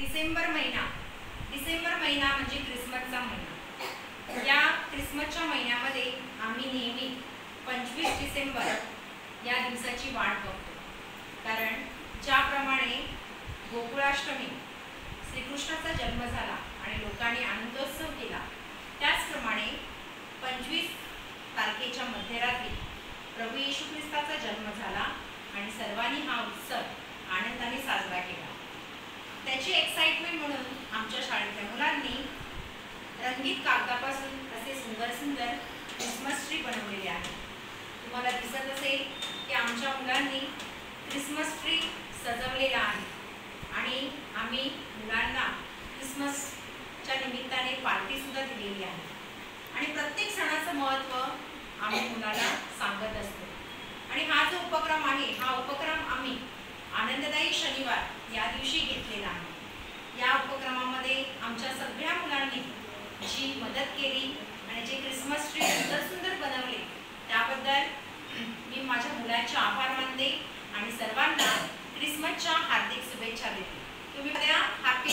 डिसेंबर महिना म्हणजे ख्रिसमसचा महिना। या ख्रिसमसच्या महिन्यामध्ये आम्ही नेहमी 25 डिसेंबर या दिवसाची वाट बघतो, कारण ज्याप्रमाणे गोकुळाष्टमी श्रीकृष्णाचा जन्म झाला आणि लोकांनी आनंदोत्सव केला, त्याचप्रमाणे 25 तारखेच्या मध्यरात्री प्रभू येशू ख्रिस्ताचा जन्म झाला आणि सर्वांनी हा उत्सव आनंदाने साजरा केला। त्याची एक्साइटमेंट म्हणून आमच्या शाळेतल्या मुलांनी रंगीत कागदापासून असे सुंदर सुंदर क्रिसमस ट्री बनवलेले आहे। तुम्हाला दिसत असेल की आमच्या मुलांनी क्रिसमस ट्री सजवलेला आहे आणि आम्ही मुलांना क्रिसमसच्या निमित्ताने पार्टीसुद्धा दिलेली आहे आणि प्रत्येक सणाचं महत्त्व आम्ही मुलांना सांगत असतो। आणि हा जो उपक्रम आहे, हा उपक्रम आम्ही आनंददायी शनिवार या दिवशी घेतलेला आहे। या उपक्रमामध्ये आमच्या सगळ्या मुलांनी जी मदत केली आणि जे क्रिसमस ट्री सुंदर सुंदर बनवले, त्याबद्दल मी माझ्या मुलांचे आभार मानते आणि सर्वांना क्रिसमसच्या हार्दिक शुभेच्छा देते। तुम्ही उद्या हॅपी